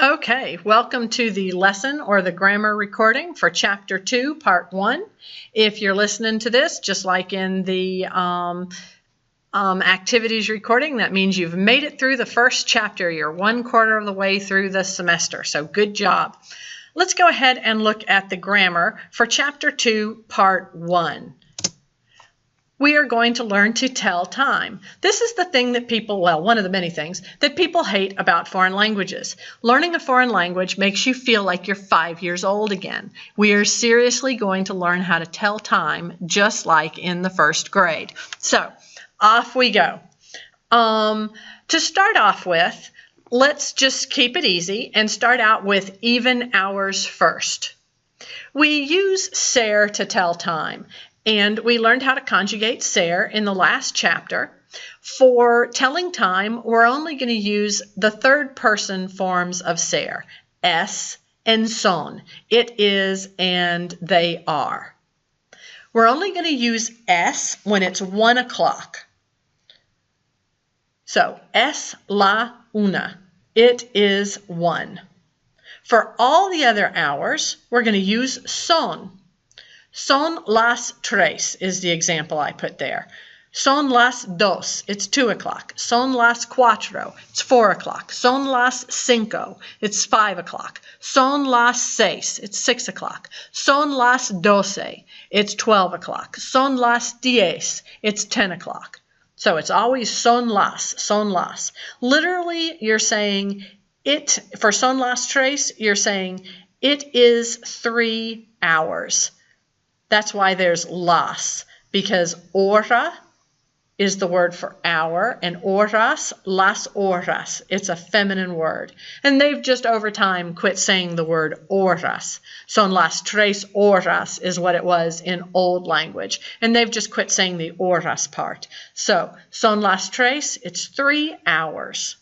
Okay, welcome to the lesson or the grammar recording for Chapter 2, Part 1. If you're listening to this, just like in the activities recording, that means you've made it through the first chapter. You're 1/4 of the way through the semester, so good job. Let's go ahead and look at the grammar for Chapter 2, Part 1. We are going to learn to tell time. This is the thing that people, well, one of the many things that people hate about foreign languages. Learning a foreign language makes you feel like you're 5 years old again. We are seriously going to learn how to tell time just like in the first grade. So, off we go. To start off with, let's just keep it easy and start out with even hours first. We use ser to tell time. And we learned how to conjugate ser in the last chapter. For telling time, we're only going to use the third person forms of ser, es and son. It is and they are. We're only going to use es when it's 1 o'clock. So, es la una. It is 1. For all the other hours, we're going to use son. Son las tres is the example I put there. Son las dos, it's 2 o'clock. Son las cuatro, it's 4 o'clock. Son las cinco, it's 5 o'clock. Son las seis, it's 6 o'clock. Son las doce, it's 12 o'clock. Son las diez, it's 10 o'clock. So it's always son las, son las. Literally, you're saying it, for son las tres, you're saying it is 3 hours. That's why there's las, because hora is the word for hour, and horas, las horas. It's a feminine word. And they've just over time quit saying the word horas. Son las tres horas is what it was in old language. And they've just quit saying the horas part. So, son las tres, it's 3 hours.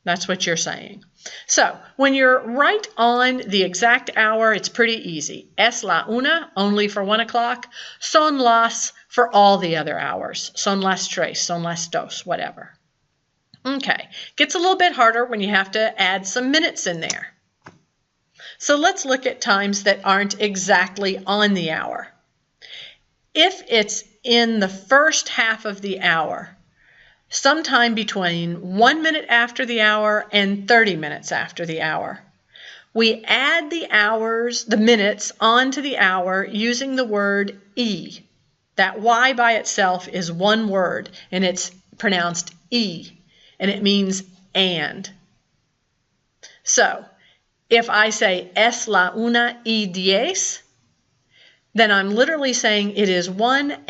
That's what you're saying. So, when you're right on the exact hour, it's pretty easy. Es la una, only for 1 o'clock. Son las, for all the other hours. Son las tres, son las dos, whatever. Okay, gets a little bit harder when you have to add some minutes in there. So let's look at times that aren't exactly on the hour. If it's in the first half of the hour, sometime between 1 minute after the hour and 30 minutes after the hour, we add the hours, the minutes, onto the hour using the word e. That y by itself is one word, and it's pronounced e, and it means and. So, if I say es la una y diez, then I'm literally saying it is 1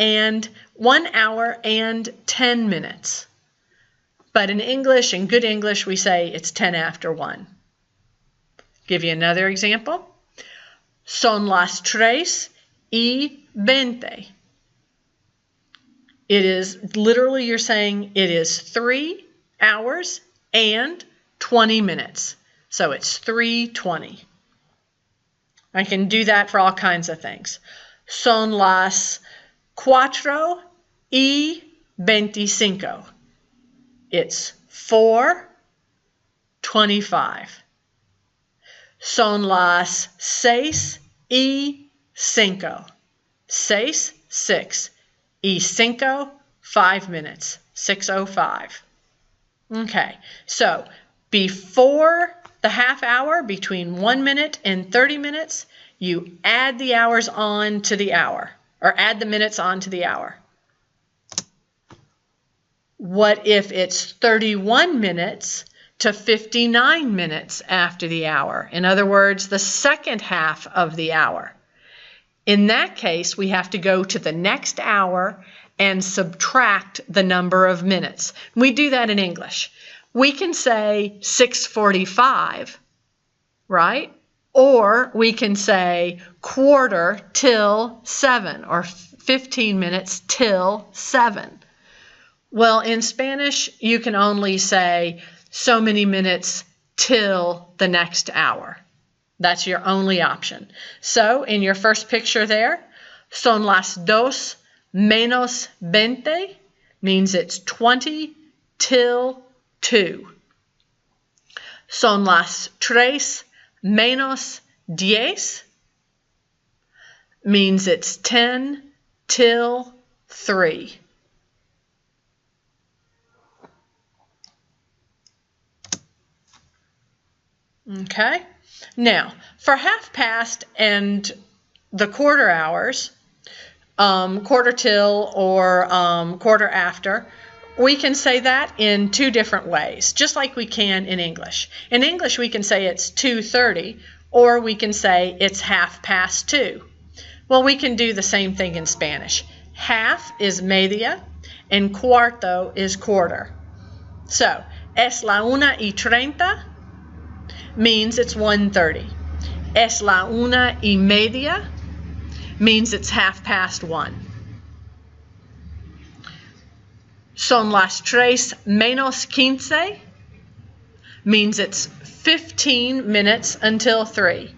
hour and 10 minutes. But in English, in good English, we say it's 10 after 1. Give you another example. Son las tres y veinte. It is literally, you're saying it is 3 hours and 20 minutes. So it's 3:20. I can do that for all kinds of things. Son las cuatro y veinticinco. It's 4:25. Son las seis y cinco. Seis, 6. Y cinco, 5 minutes. 6:05. Okay, so before the half hour, between 1 minute and 30 minutes, you add the hours on to the hour, or add the minutes on to the hour. What if it's 31 minutes to 59 minutes after the hour? In other words, the second half of the hour. In that case, we have to go to the next hour and subtract the number of minutes. We do that in English. We can say 6:45, right? Or we can say 6:45 or 15 minutes till 7. Well, in Spanish, you can only say so many minutes till the next hour. That's your only option. So, in your first picture there, son las dos menos veinte means it's 20 till 2. Son las 3:-10 means it's 10 till 3. Okay, now for half past and the quarter hours, quarter till or quarter after, we can say that in two different ways, just like we can in English. In English, we can say it's 2:30, or we can say it's 2:30. Well, we can do the same thing in Spanish. Half is media, and cuarto is quarter. So, es la 1:30 means it's 1:30. Es la 1:30 means it's 1:30. Son las 3:15 means it's 15 minutes until 3.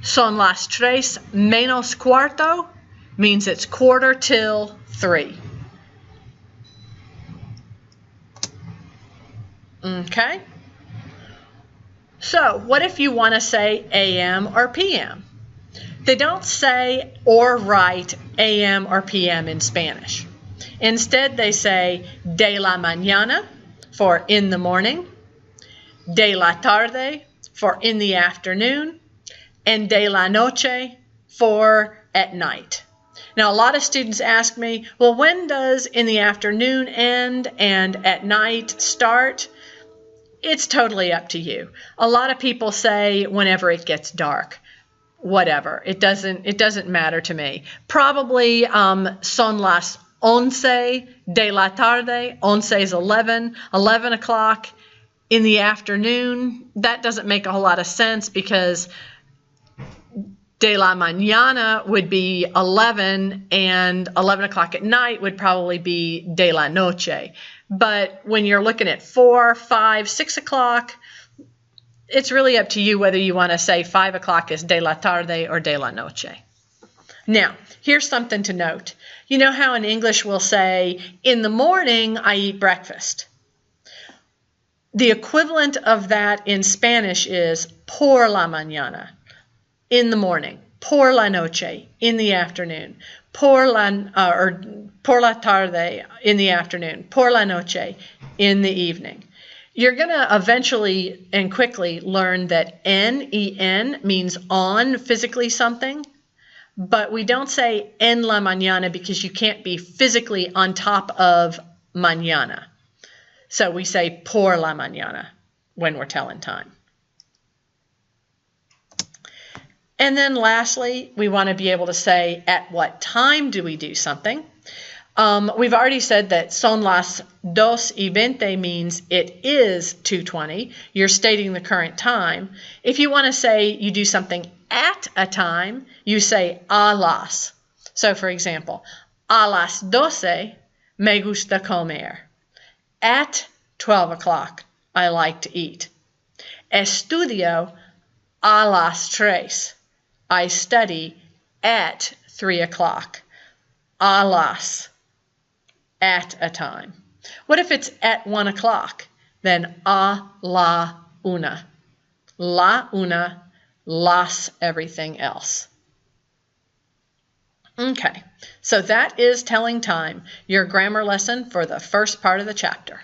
Son las 3:15 means it's quarter till 3. Okay? So, what if you want to say AM or PM? They don't say or write AM or PM in Spanish. Instead, they say de la mañana for in the morning, de la tarde for in the afternoon, and de la noche for at night. Now, a lot of students ask me, well, when does in the afternoon end and at night start? It's totally up to you. A lot of people say whenever it gets dark. Whatever. It doesn't matter to me. Probably son las 11 de la tarde. 11 is 11 o'clock in the afternoon. That doesn't make a whole lot of sense because de la mañana would be 11 and 11 o'clock at night would probably be de la noche. But when you're looking at 4, 5, 6 o'clock, it's really up to you whether you want to say 5 o'clock is de la tarde or de la noche. Now, here's something to note. You know how in English we'll say, in the morning I eat breakfast. The equivalent of that in Spanish is por la mañana, in the morning. Por la noche, in the afternoon. Por la tarde, in the afternoon. Por la noche, in the evening. You're going to eventually and quickly learn that N-E-N means on physically something, but we don't say en la mañana because you can't be physically on top of mañana. So we say por la mañana when we're telling time. And then lastly, we want to be able to say at what time do we do something. We've already said that son las 2:20 means it is 2:20. You're stating the current time. If you want to say you do something at a time, you say a las. So for example, a las 12 me gusta comer. At 12 o'clock, I like to eat. Estudio a las 3. I study at 3 o'clock. A las. At a time. What if it's at 1 o'clock? Then a la una. La una, las everything else. Okay, so that is telling time, your grammar lesson for the first part of the chapter.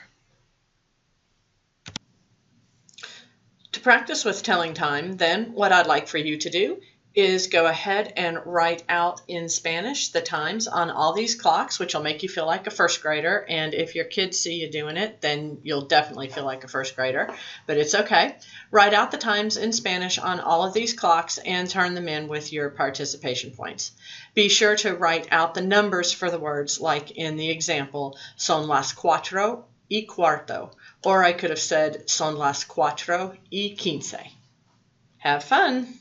To practice with telling time, then what I'd like for you to do is go ahead and write out in Spanish the times on all these clocks, which will make you feel like a first grader. And if your kids see you doing it, then you'll definitely feel like a first grader, but it's okay. Write out the times in Spanish on all of these clocks and turn them in with your participation points. Be sure to write out the numbers for the words, like in the example, son las 4:15, or I could have said son las 4:15. Have fun!